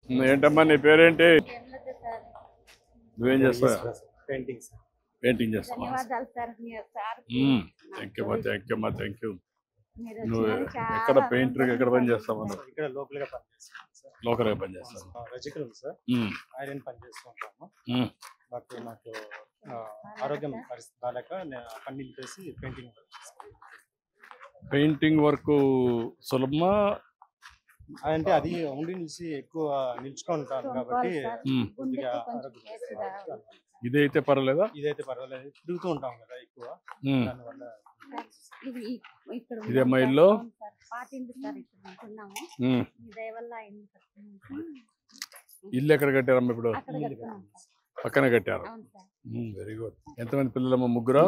ఏంటమ్మా నీ పేరేంటి? నువ్వేం చేస్తావు? పెయింటింగ్ చేస్తావా? థ్యాంక్ యూ అమ్మా, థ్యాంక్ యూ. నువ్వు ఎక్కడ పెయింటర్ ఎక్కడ పని చేస్తావు? ఇక్కడ లోకల్గా లోకల్గా పని చేస్తాను. రజికల్ ఉంది సార్, ఐరన్ పని చేస్తూ ఉంటాము. నాకు ఆరోగ్యం పరిస్థితి బాగాలేక పని నిలిపేసి పెయింటింగ్ వర్క్ సులభమా అంటే అది ఉండి నిలిచి ఎక్కువ నిల్చుకుంటాను కాబట్టి కొద్దిగా ఇదైతే పర్వాలేదా? ఇదైతే పర్వాలేదు, తిరుగుతూ ఉంటాం కదా ఎక్కువ, దానివల్ల. ఇదేమ్మా ఇల్లు? ఇల్లు ఎక్కడ కట్టారమ్మా ఇప్పుడు? పక్కన కట్టారు. Very good. ఎంతమంది పిల్లలమ్మా? ముగ్గురు.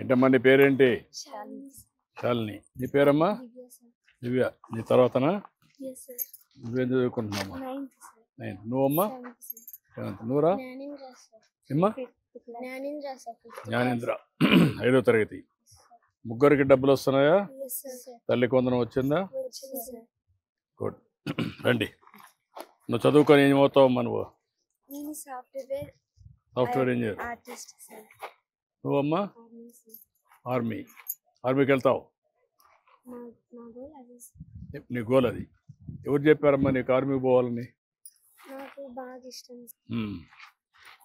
ఏంటమ్మా నీ పేరేంటి? శాలిని. నీ పేరమ్మా? దివ్య. నీ తర్వాతనా? నువ్వేం చదువుకుంటున్నామ్మా? నువ్వమ్మా? నువ్వురా? ఏమ్మా? జ్ఞానేంద్ర. 5వ తరగతి. ముగ్గురికి డబ్బులు వస్తున్నాయా? తల్లి కొందరం వచ్చిందా? గుడ్. రండి. నువ్వు చదువుకొని ఏం అవుతావమ్మా? నువ్వు సాఫ్ట్వేర్ ఇంజనీర్. నువ్వమ్మా? ఆర్మీకి వెళ్తావు. నీ గోల్ అది. ఎవరు చెప్పారమ్మా నీకు ఆర్మీకి పోవాలని?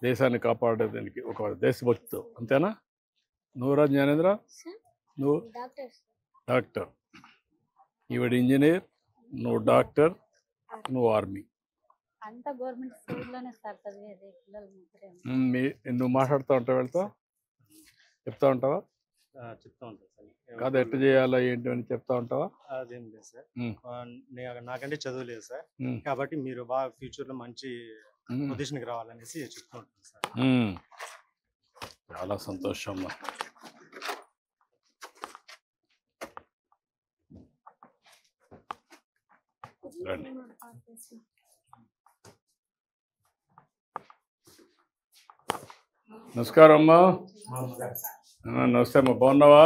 దేశాన్ని కాపాడేదానికి ఒక దేశభక్తితో, అంతేనా? నువ్వురా జ్ఞానేంద్ర? నువ్వు డాక్టర్. ఈవిడ ఇంజనీర్, నువ్వు డాక్టర్, నువ్వు ఆర్మీ. నువ్వు మాట్లాడుతూ ఉంటావు, వెళ్తావు, చెప్తా ఉంటావా? చెప్తా ఉంటాను సార్. కాదు, ఎట్లా చేయాలా ఏంటి అని చెప్తా ఉంటావా? అదేం లేదు సార్, నాకంటే చదువు లేదు సార్, కాబట్టి మీరు బాగా ఫ్యూచర్ లో మంచి పొజిషన్కి రావాలనేసి చెప్తూ ఉంటాను సార్. చాలా సంతోషం. రండి. నమస్కారం అమ్మా. నమస్తే అమ్మా, బాగున్నావా?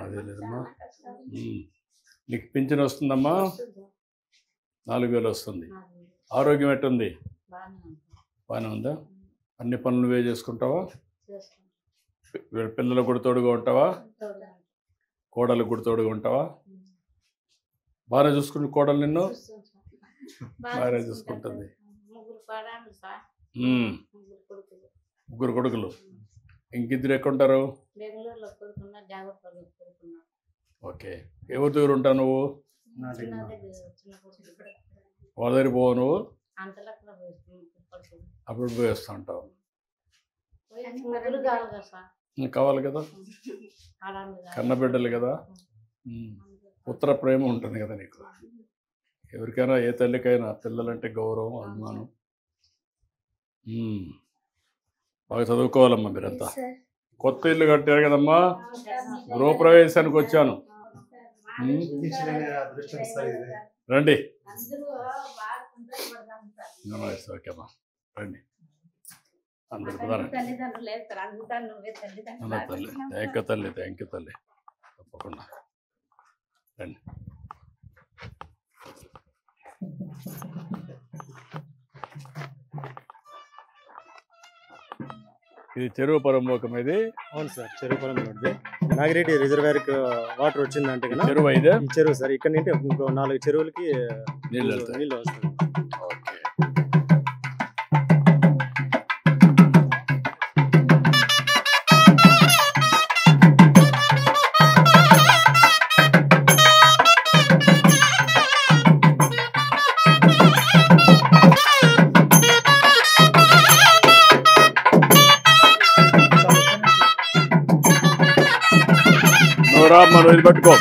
అదే లేదమ్మా. నీకు పింఛన్ వస్తుందమ్మా? 4,000 వస్తుంది. ఆరోగ్యం ఎట్టుంది? బాగానే ఉందా? అన్ని పనులు నువ్వే చేసుకుంటావా? పిల్లలు కూడా తోడుగా ఉంటావా? కోడలు కూడా తోడుగా ఉంటావా? బాగానే చూసుకుంటు కోడలు నిన్ను? బాగానే చూసుకుంటుంది. ముగ్గురు కొడుకులు. ఇంకిద్దరు ఎక్కడుంటారు? ఓకే. ఎవరి దగ్గర ఉంటావు నువ్వు? వాళ్ళ దగ్గర పోవు నువ్వు? అప్పుడు పోయి వస్తూ ఉంటావు. కావాలి కదా, కన్నబిడ్డలు కదా, పుత్ర ప్రేమ ఉంటుంది కదా నీకు. ఎవరికైనా ఏ తల్లికైనా పిల్లలంటే గౌరవం, అభిమానం. బాగా చదువుకోవాలమ్మా మీరంతా. కొత్త ఇల్లు కట్టారు కదమ్మా, గృహప్రవేశానికి వచ్చాను. రండి. ఓకేమ్మా, రండి. అందరు తల్లి. థ్యాంక్ యూ తల్లి. తప్పకుండా రండి. ఇది చెరువు పరంబోకం. ఇది అవును సార్, చెరువు పొలం. నాగిరెడ్డి రిజర్వేర్ కి వాటర్ వచ్చిందంటే చెరువు ఇదే. ఈ చెరువు సార్, ఇక్కడ నుండి ఇంకో 4 చెరువులకి నీళ్ళు వస్తాయి. మనం ఇది పట్టుకో.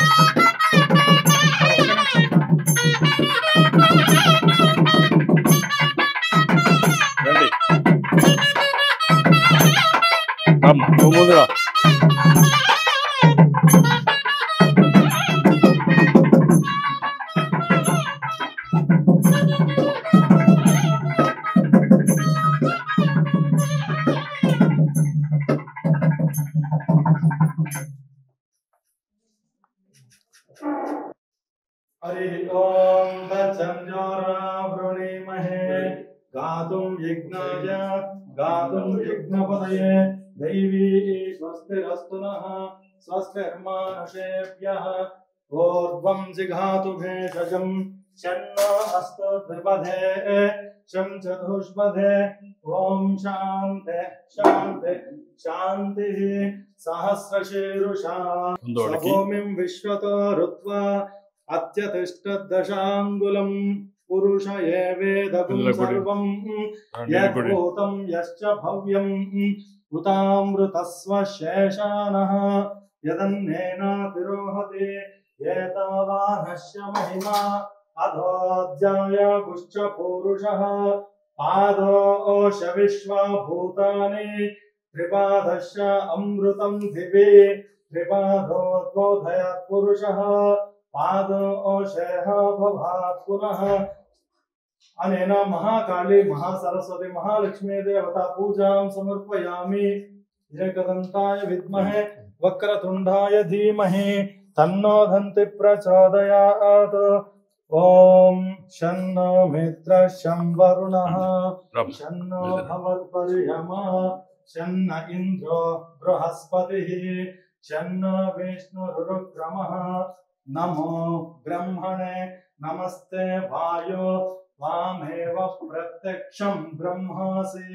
రండి. నువ్వు ముందుగా. वृणीमहे गातुं यज्ञाय गातुं यज्ञपतये दैवी स्वस्तिरस्तु नः स्वस्तिर्मानुषेभ्यः ऊर्ध्वं जिघातु भेषजं शन्नो अस्तु त्रिपदे शं चतुष्पदे ॐ शान्ति शान्ति शान्तिः सहस्रशीरुषा भूमिं विश्वतो ऋत्वा अत्यतिष्ठद्दशाङ्गुलं पुरुष एवेदगुं सर्वं यद्भूतं यश्च भव्यम् उतामृतस्व शेषानः यदन्नेनातिरोहति एतावानस्य महिमा अधोऽध्याय गुश्च पूरुषः पादोश विश्वा भूतानि त्रिपादश्च अमृतं दिवि त्रिपादोद्बोधयात् पुरुषः पादोशेह भवात् पुनः अनेन महाकाली महासरस्वती महालक्ष्मी देवता पूजां समर्पयामि एकदन्ताय विद्महे वक्रतुण्डाय धीमहि तन्नो दन्ति प्रचोदयात् ॐ शन्नो मित्रः शं वरुणः शन्नो भवत्पर्यमा शन्न इन्द्रो बृहस्पतिः शन्नो विष्णुरुक्रमः नमो ब्रह्मणे नमस्ते वायो त्वामेव प्रत्यक्षं ब्रह्मासि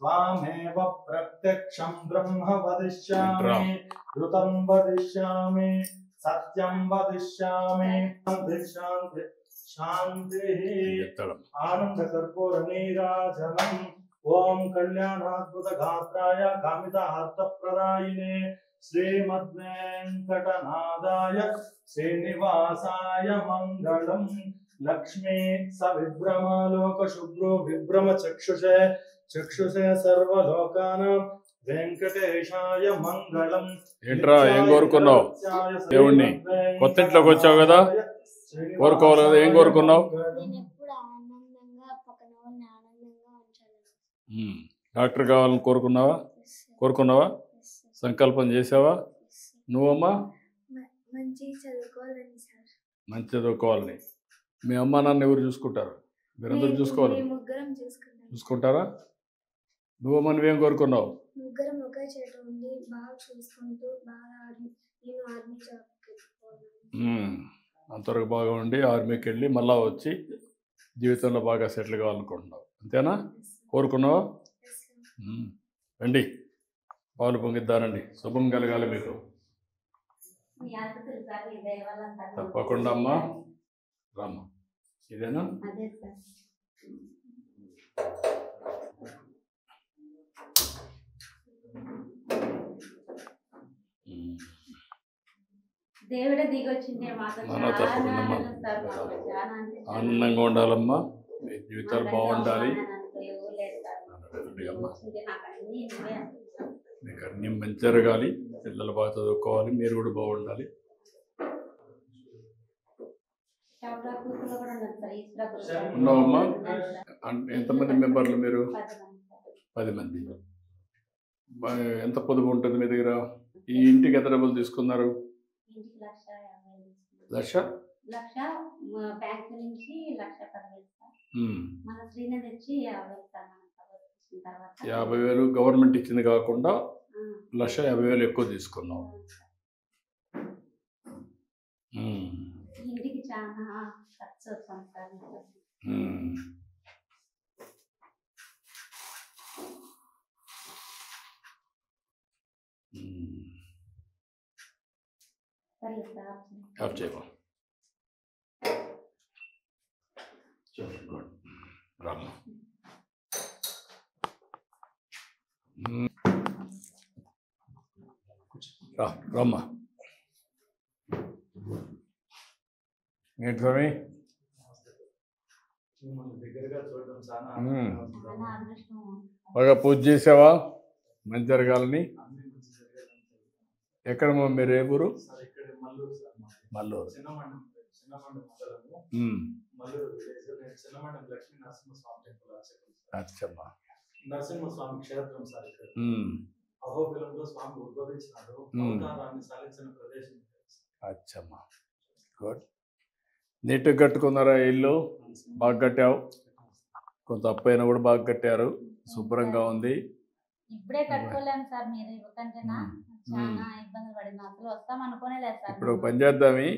त्वामेव प्रत्यक्षं ब्रह्म वदिष्यामि ऋतं वदिष्यामि सत्यं वदिष्यामि शान्ति शान्तिः आनन्दकर्पूरनीराजनम् ॐ कल्याणाद्भुतगात्राय कामितार्थप्रदायिने श्रीमद्वेङ्कटनाथाय श्रीनिवासाय मङ्गलम् लक्ष्मी सविभ्रमालोकशुभ्रो विभ्रमचक्षुषे चक्षुषे सर्वलोकानां వెంకటేశాయ మంగళం. ఏంట్రా ఏం కోరుకున్నావు దేవుణ్ణి? కొత్త ఇంట్లోకి వచ్చావు కదా, కోరుకోవాలి కదా, ఏం కోరుకున్నావు? డాక్టర్ కావాలని కోరుకున్నావా? సంకల్పం చేసావా? నువ్వమ్మా? మంచి చదువుకోవాలని. మీ అమ్మ నాన్న ఎవరు చూసుకుంటారు? మీరందరూ చూసుకోవాలి. చూసుకుంటారా? నువ్వమ్మ నువ్వేం కోరుకున్నావు? ముగ్గురం ఒకే చోట ఉండి బాగా చూసుకుంటూ బాగా నేను ఆర్మీ జాబ్కి అంతవరకు బాగా ఉండి ఆర్మీకి వెళ్ళి మళ్ళా వచ్చి జీవితంలో బాగా సెటిల్ కావాలనుకుంటున్నావు, అంతేనా? కోరుకున్నావా? రండి, పాలు పొంగిద్దానండి. శుభం కలగాలి మీకు. తప్పకుండా అమ్మా, రామ్మ. ఇదేనా? దేవుడే దిగొచ్చిందే ఆనందంగా ఉండాలమ్మా, మీ జీవితాలు బాగుండాలి. మీకు అన్నీ మంచి జరగాలి, పిల్లలు బాగా చదువుకోవాలి, మీరు కూడా బాగుండాలి. ఉన్నావమ్మా? ఎంతమంది మెంబర్లు మీరు? 10 మంది. ఎంత పొదుపు ఉంటుంది మీ దగ్గర? ఈ ఇంటికి ఎంత డబ్బులు తీసుకున్నారు? 1,00,000. బ్యాంక్ నుంచి 50,000 గవర్నమెంట్ ఇచ్చింది కాకుండా 1,50,000 ఎక్కువ తీసుకున్నావు. ఇంటికి చాలా ఖర్చు అవుతుంది సార్. ఆఫ్ చేయమా. రామ్మా. రామ్మా. ఏంటి స్వామి? బాగా పూజ చేసావా? మంచి జరగాలని. ఎక్కడ మీరు? ఏ ఊరు? మల్లూరు. అచ్చమ్మా. నరసింహస్వామి క్షేత్రం సార్. ఇక్కడ అహోబిలంలో స్వామి ఉద్భవించినాడు. అవతారాన్ని సాధించిన ప్రదేశం. అచ్చమ్మా, గుడ్. నీట్గా కట్టుకున్నారా ఇల్లు? బాగా కట్టావు. కొంత అప్పు అయినా కూడా బాగా కట్టారు. శుభ్రంగా ఉంది. ఇప్పుడే కట్టుకోలేము సార్, మీరు ఇవ్వకంటేనా చాలా ఇబ్బంది పడింది. అసలు వస్తాం అనుకోనే లేదు సార్. ఇప్పుడు ఒక పని చేద్దామి,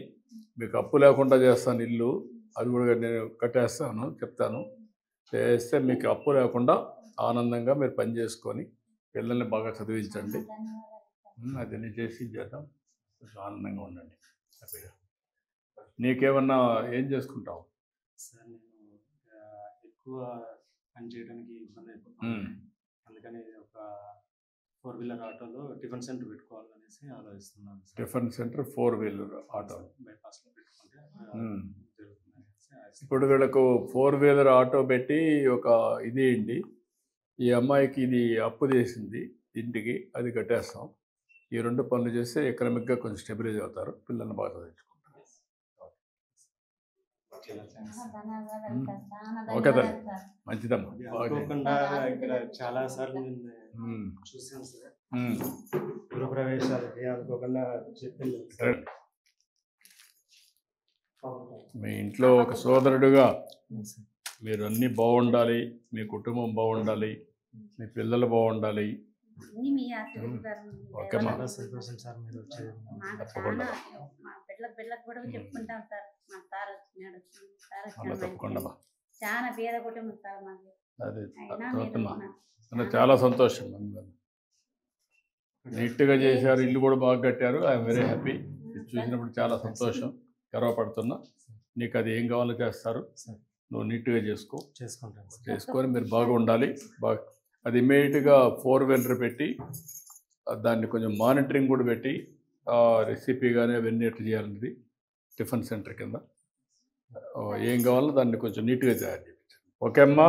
మీకు అప్పు లేకుండా చేస్తాను ఇల్లు. అది కూడా నేను కట్టేస్తాను, చెప్తాను. చేస్తే మీకు అప్పు లేకుండా ఆనందంగా మీరు పని చేసుకొని పిల్లల్ని బాగా చదివించండి. అది చేసి చేద్దాం. కొంచెం ఆనందంగా ఉండండి, హ్యాపీగా. నీకేమన్నా ఏం చేసుకుంటావు? సార్ నేను ఎక్కువ పని చేయడానికి ఇబ్బంది అయిపోతుంది. అందుకని ఒక 4-వీలర్ ఆటోలో టిఫిన్ సెంటర్ పెట్టుకోవాలనేసి ఆలోచిస్తున్నాను. టిఫిన్ సెంటర్ 4-వీలర్ ఆటో బైపాస్లో పెట్టుకుంటే ఇప్పుడు వీళ్ళకు 4-వీలర్ ఆటో పెట్టి ఒక ఇది ఏంటి, ఈ అమ్మాయికి ఇది అప్పు చేసింది ఇంటికి, అది కట్టేస్తాం. ఈ 2 పనులు చేస్తే ఎకనామిక్గా కొంచెం స్టెబిలైజ్ అవుతారు, పిల్లల్ని బాగా చదివించుకుంటారు. ఓకే తల్లి, మంచిదమ్మా. అనుకోకుండా ఇక్కడ చాలా సార్లు నేను చూసాను సార్. గృహప్రవేశాలకి అనుకోకుండా చెప్పింది. మీ ఇంట్లో ఒక సోదరుడుగా మీరు అన్నీ బాగుండాలి, మీ కుటుంబం బాగుండాలి, మీ పిల్లలు బాగుండాలి. ఓకేమ్మా, చాలా సంతోషం సార్ మీరు వచ్చేది. తప్పకుండా మా పిల్లలకు కూడా చెప్పుకుంటాం సార్. మా సార్ వచ్చినాడు, తప్పకుండా. చాలా పేద కుటుంబం సార్ మాది. అదే చాలా సంతోషం. నీట్గా చేశారు, ఇల్లు కూడా బాగా కట్టారు. I'm very happy. చూసినప్పుడు చాలా సంతోషం, గర్వపడుతున్నా. నీకు అది ఏం కావాలో చేస్తారు, నువ్వు నీట్గా చేసుకొని మీరు బాగా ఉండాలి. బాగా అది ఇమ్మీడియట్గా 4-వీలర్ పెట్టి దాన్ని కొంచెం మానిటరింగ్ కూడా పెట్టి రెసిపీ కానీ అవన్నీ ఎట్లా చేయాలన్నది టిఫిన్ సెంటర్ కింద ఏం కావాలో దాన్ని కొంచెం నీట్గా తయారు చేయించండి. ఓకే అమ్మా,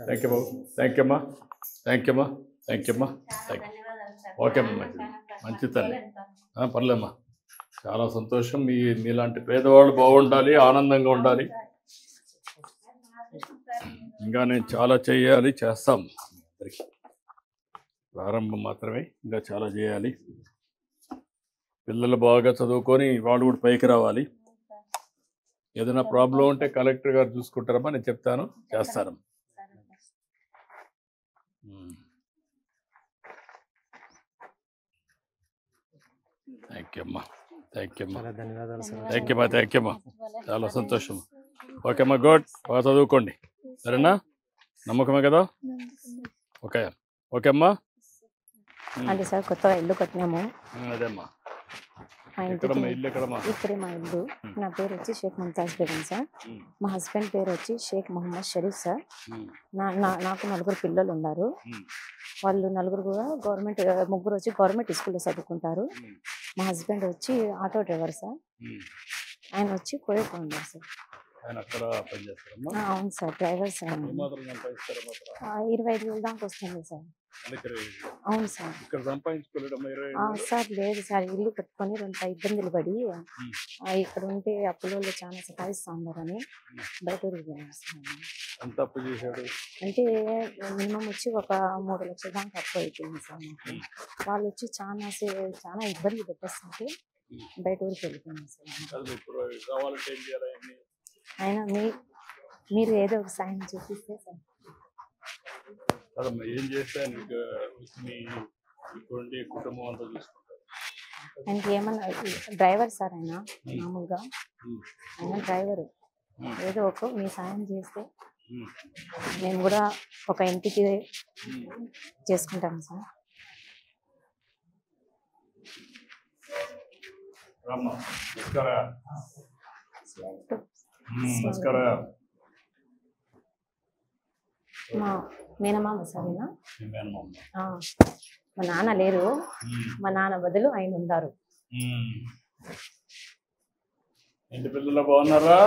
thank you Babu. Thank you అమ్మా, థ్యాంక్ యూ అమ్మా, థ్యాంక్ యూ అమ్మా, థ్యాంక్ యూ. ఓకే అమ్మా, మంచి తల్లి. పర్లేమ్మా, చాలా సంతోషం. మీలాంటి పేదవాళ్ళు బాగుండాలి, ఆనందంగా ఉండాలి. ఇంకా నేను చాలా చేయాలి, చేస్తాం. అందరికీ ప్రారంభం మాత్రమే, ఇంకా చాలా చేయాలి. పిల్లలు బాగా చదువుకొని వాళ్ళు కూడా పైకి రావాలి. ఏదైనా ప్రాబ్లం ఉంటే కలెక్టర్ గారు చూసుకుంటారమ్మా, నేను చెప్తాను, చేస్తారమ్మా. థ్యాంక్ యూ అమ్మా, థ్యాంక్ యూ అమ్మా, ధన్యవాదాలు సార్. థ్యాంక్ యూ అమ్మా, థ్యాంక్ యూ అమ్మా, చాలా సంతోషం. ఓకే అమ్మా, గుడ్. బాగా చదువుకోండి, సరేనా? నమ్మకమే కదా? ఓకే, ఓకే అమ్మా. అంటే సార్ కొత్తగా ఇల్లు కట్టినాము. అదేమ్మా, మా ఇంటికి ఇక్కడే మా ఇల్లు. నా పేరు వచ్చి షేక్ ముంతాజ్ బేగం సార్. మా హస్బెండ్ పేరు వచ్చి షేక్ మొహమ్మద్ షరీఫ్ సార్. నాకు 4 పిల్లలు ఉన్నారు. వాళ్ళు 4 కూడా గవర్నమెంట్, 3 వచ్చి గవర్నమెంట్ స్కూల్లో చదువుకుంటారు. మా హస్బెండ్ వచ్చి ఆటో డ్రైవర్ సార్. ఆయన వచ్చి కోయట్ ఉన్నారు సార్. అవును సార్, డ్రైవర్ సార్. 25,000 దాకా వస్తుంది సార్. అవును సార్. సార్ లేదు సార్, ఇల్లు కట్టుకొని 2 ఇబ్బందులు పడి ఇక్కడ ఉంటే అప్పులో చాలా సతాయిస్తా ఉన్నారని బయట అంటే మినిమం వచ్చి ఒక 3 లక్షల దాకా అప్పు అయిపోయింది సార్ మాకు. వాళ్ళు వచ్చి చాలా ఇబ్బంది పెట్టేస్తుంటే బయట ఊరికి వెళ్ళిపోయింది సార్. అయినా మీరు ఏదో ఒక సాయం చూపిస్తే సార్. ఏం చేస్తాను, కుటుంబం అంతా చూసుకుంటారు. ఆయనకి ఏమన్నా డ్రైవర్ సార్, ఆయన మామూలుగా ఆయన డ్రైవరు. ఏదో ఒక మీ సాయం చేస్తే మేము కూడా ఒక ఇంటికి చేసుకుంటాము సార్. మా మేనమామ సార్. మా నాన్న లేరు, మా నాన్న బదులు ఆయన ఉన్నారు. ఇంటి పిల్లలు బాగున్నారా?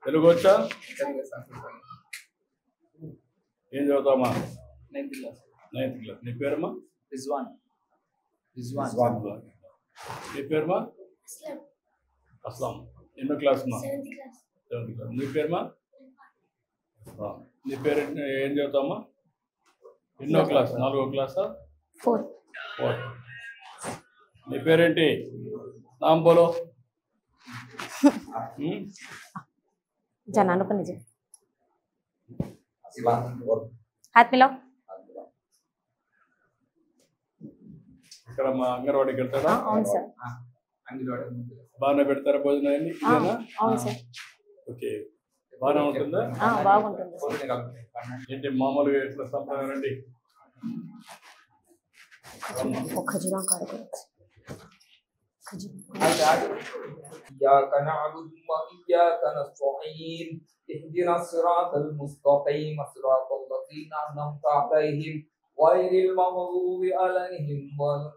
తెలుగు వచ్చా? ఏం చదువుతామా? 9th class. నీ పేరుమా? రిజ్వాన్. నీ పేరుమా? అస్లాం. ఎన్నో క్లాస్ మా? 7th class. నీ పేరుమా? నీ పేరు ఏం చదువుతామా? ఎన్నో క్లాస్? 4వ క్లాసా? 4th. నీ పేరేంటి? నామ్ బోలో. जनानों को नीचे हाथ मिलाओ ఇక్కడ మా అంగన్వాడికి వెళ్తాడా అవును సార్ బాగానే పెడతారా భోజనాన్ని ఇదేనా? అవును సార్ ఓకే బాగానే ఉంటుందా బాగుంటుంది ఏంటి మామూలుగా ఎట్లా సంప్రదాయం రండి खजूरा काट दो إياك نعبد وإياك نستعين اهدنا الصراط المستقيم صراط الذين أنعمت عليهم غير المغضوب عليهم ولا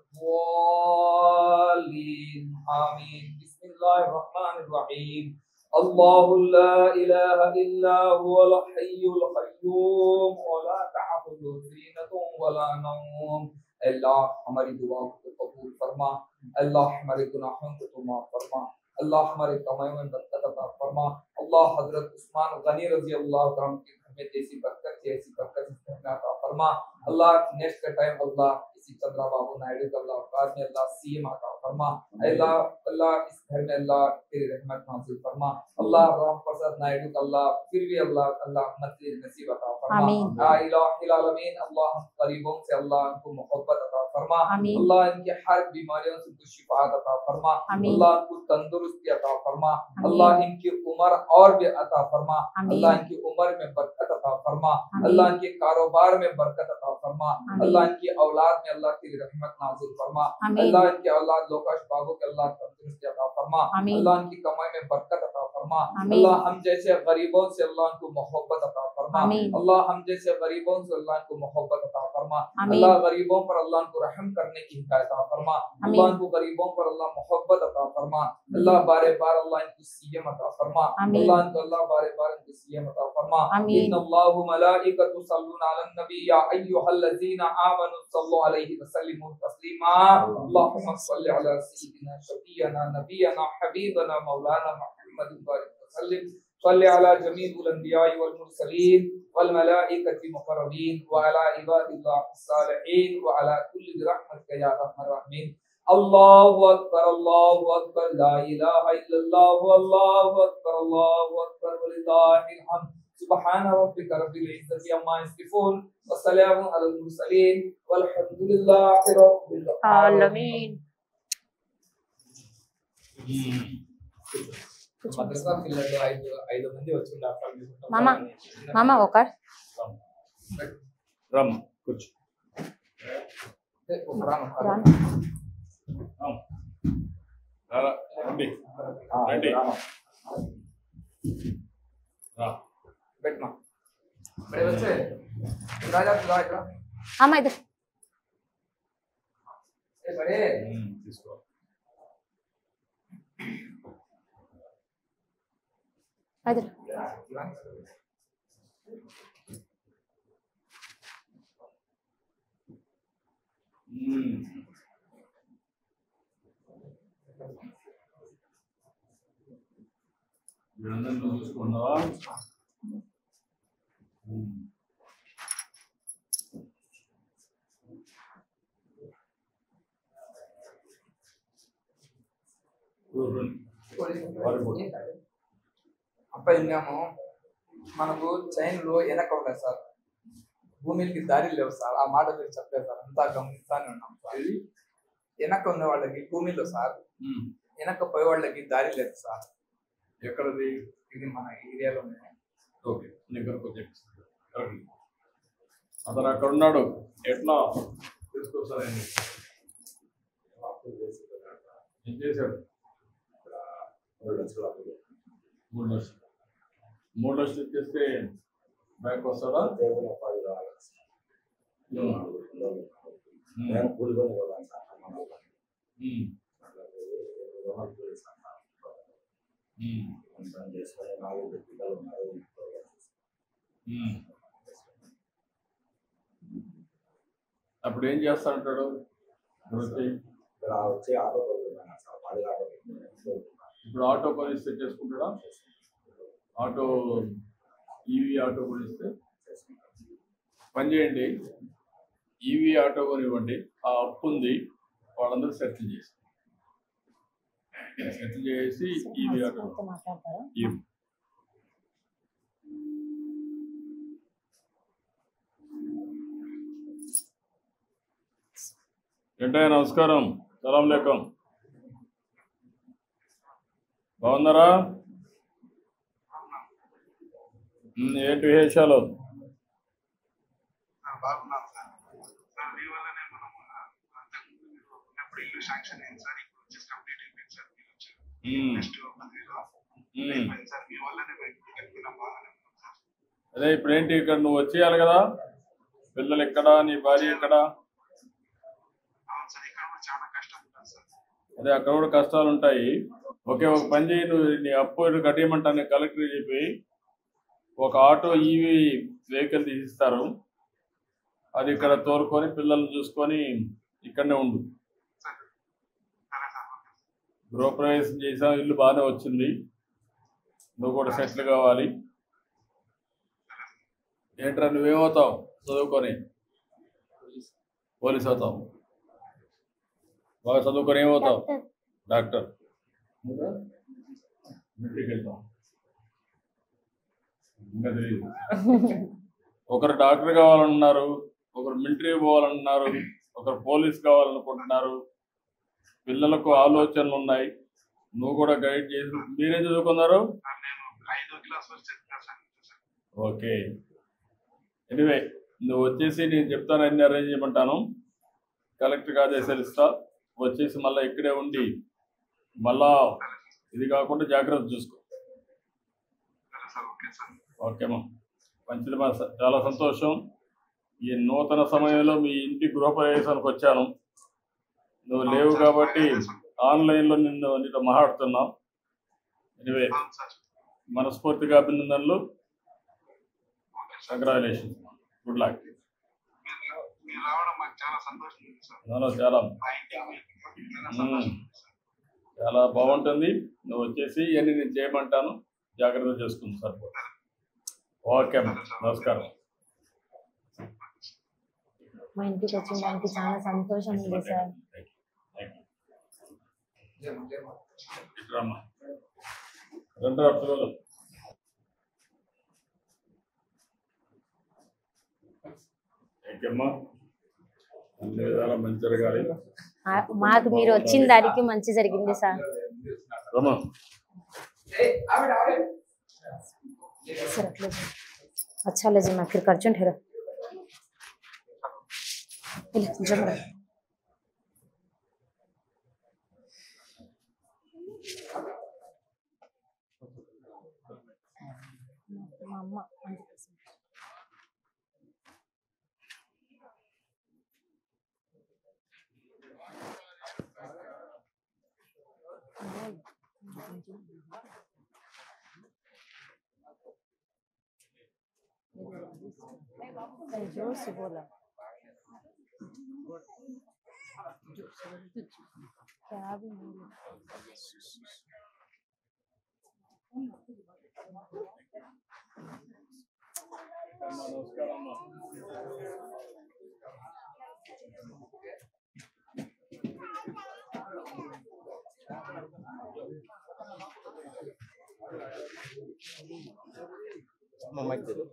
الضالين آمين بسم الله الرحمن الرحيم الله لا إله إلا هو الحي القيوم ولا تأخذه سنة ولا نوم अल्लाह हमारी दुआ को कबूल फरमा अल्लाह हमारे गुनाहों को तो माफ फरमा अल्लाह हमारे कमाइयों में बरकत अता फरमा अल्लाह हजरत उस्मान गनी रजी अल्लाह तआला के घर में जैसी बरकत इस घर में अता फरमा अल्लाह नेक्स्ट का टाइम अल्लाह इसी चंद्रा बाबू नायडू का अल्लाह औकात में अल्लाह सीएम अता फरमा अल्लाह अल्लाह इस घर में अल्लाह तेरी रहमत नाज़िल फरमा अल्लाह राम प्रसाद नायडू का अल्लाह फिर भी अल्लाह अल्लाह मज़ीद नसीब अता फरमा या इलाही आलमीन अल्लाह हम गरीबों से अल्लाह उनको मोहब्बत अता फरमा अल्लाह इनके हर बीमारियों से उनको शिफा अता फरमा अल्लाह उनको तंदुरुस्ती अता फरमा अल्लाह इनकी उम्र और भी अता फरमा अल्लाह इनकी उम्र में बरकत अता फरमा अल्लाह इनके कारोबार में बरकत अता फरमा अल्लाह इनकी औलाद में अल्लाह तेरी रहमत नाज़िल फरमा अल्लाह इनके औलाद लोकेश बाबू के अल्लाह तंदुरुस्ती अता फरमा अल्लाह इनकी कमाई में बरकत अता फरमा अल्लाह हम जैसे गरीबों से अल्लाह इनको मोहब्बत अता फरमा अल्लाह हम जैसे गरीबों से अल्लाह इनको मोहब्बत अता फरमा अल्लाह गरीबों पर अल्लाह इनको रहम करने की हिदायत अता फरमा अल्लाह इनको गरीबों पर अल्लाह मोहब्बत अता फरमा अल्लाह बारे बार अल्लाह इनको सीएम अता फरमा अल्लाह इनको अल्लाह बारे बार इनको सीएम अता फरमा इन्नल्लाहु मलाइकतु सल्लूना अलन नबी या अय्युहल्लज़ीना आमनु सल्लु अलैहि वसल्लिमु तस्लीमा अल्लाहुम्मा सल्लि अला सय्यिदिना शफीना नबियना हबीबना मौलाना मुहम्मद वसल्लिम सल्लि अला जमीउल अंबिया वल मुरसलीन वल मलाइकति मुकर्रबीन व अला इबादिल्लाहिस सालिहीन व अला कुल्ली रहमतिका या रहमान रहीम अल्लाहु अकबर ला इलाहा इल्लल्लाह अल्लाहु अकबर वलिल्लाहिल हम्द सुब्हान रब्बिका रब्बिल इज्जति अम्मा यसिफून व सलामुन अलल मुरसलीन वल्हम्दुलिल्लाहि रब्बिल आलमीन మద్రసా పిల్లలు ఐదు మంది వచ్చి ఉండాలి మామ మామ ఒక రమ్ కూర్చో రండి రండి बैठना बड़े बच्चे राजा बुला इधर అమ్మ ఇద్దరు ए बड़े తీసుకో ఇద్దరు వీళ్ళందరినీ చూసుకున్నావా అబ్బాయి మేము మనకు చైన్లో వెనక ఉన్నాయి సార్ భూమికి దారి లేవు సార్ ఆ మాట మీరు చెప్పలేదు సార్ అంతా గమనిస్తానే ఉన్నాం సార్ వెనక ఉన్న వాళ్ళకి భూమిలో సార్ వెనక పోయే వాళ్ళకి దారి లేదు సార్ ఎక్కడది ఇది మన ఏరియాలోనే ఓకే నీకు కొంచెం అతను అక్కడ ఉన్నాడు ఎట్లా తీసుకొస్తారండి ఏం చేశాడు 3 లక్షలు ఇచ్చేస్తే బ్యాంక్ వస్తాడా అప్పుడు ఏం చేస్తానంటాడు ఇప్పుడు ఆటో కొనిస్తే చేసుకుంటాడా ఆటో ఈవీ ఆటో కొనిస్తే పని చేయండి ఈవీ ఆటో కొనివ్వండి ఆ అప్పు ఉంది వాళ్ళందరూ సెటిల్ చేసి సెటిల్ చేసి ఇవి మాట్లాడతారా? ఏంటయ్య నమస్కారం, సలాం లేకం. బాగున్నారా? ఏంటి విశేషాలు? అదే ఇప్పుడు ఏంటి ఇక్కడ నువ్వు వచ్చేయాలి కదా, పిల్లలు ఎక్కడ, నీ భార్య ఎక్కడ? అదే అక్కడ కూడా కష్టాలు ఉంటాయి. ఓకే, ఒక పని చేయి, నువ్వు నీ అప్పు కట్టేయమంటాను కలెక్టర్ చెప్పి ఒక ఆటో ఈవీ వెహికల్ తీసిస్తారు, అది ఇక్కడ తోలుకొని పిల్లల్ని చూసుకొని ఇక్కడనే ఉండు. గృహప్రవేశం చేసావు, ఇల్లు బాగానే వచ్చింది, నువ్వు కూడా సెటిల్ కావాలి. ఏంట్రా నువ్వేమవుతావు చదువుకొని? పోలీస్ అవుతావు. బాగా చదువుకొని ఏమవుతావు? డాక్టర్. మిలిటరీకి వెళ్తావు. ఇంకా తెలియదు. ఒకరు డాక్టర్ కావాలన్నారు, ఒకరు మిలిటరీ పోవాలన్నారు, ఒకరు పోలీస్ కావాలనుకుంటున్నారు. పిల్లలకు ఆలోచనలు ఉన్నాయి, నువ్వు కూడా గైడ్ చేసి. మీరేం చదువుకున్నారు? ఓకే, ఎనివే నువ్వు వచ్చేసి నేను చెప్తాను, అన్ని అరేంజ్ చేయమంటాను, కలెక్టర్కి ఆదేశాలు ఇస్తా. వచ్చేసి మళ్ళీ ఇక్కడే ఉండి మళ్ళా ఇది కాకుండా జాగ్రత్త చూసుకో. ఓకేమ్మా, మంచిదమ్మా, చాలా సంతోషం. ఈ నూతన సమయంలో మీ ఇంటి గృహప్రవేశానికి వచ్చాను, నువ్వు లేవు కాబట్టి ఆన్లైన్లో నీతో మాట్లాడుతున్నాం. ఎనివే మనస్ఫూర్తిగా అభినందనలు, కంగ్రాచులేషన్స్, గుడ్ లక్. చాలా బాగుంటుంది. నువ్వు వచ్చేసి ఇవన్నీ నేను చేయమంటాను, జాగ్రత్త చేసుకుంది సార్. ఓకే అమ్మా, నమస్కారం. మా ఇంటికి వచ్చిన దానికి చాలా సంతోషం ఉంది సార్. రెండు పిల్లలు అన్ని విధాలా మంచి జరగాలి. మాకు మీరు వచ్చిన దానికి మంచి జరిగింది సార్. सर अच्छा ले मैं फिर कर ठहरा जोर से बोला क्या भी नहीं मम्मा दे दो।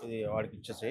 ఇది వాడికి ఇచ్చేసి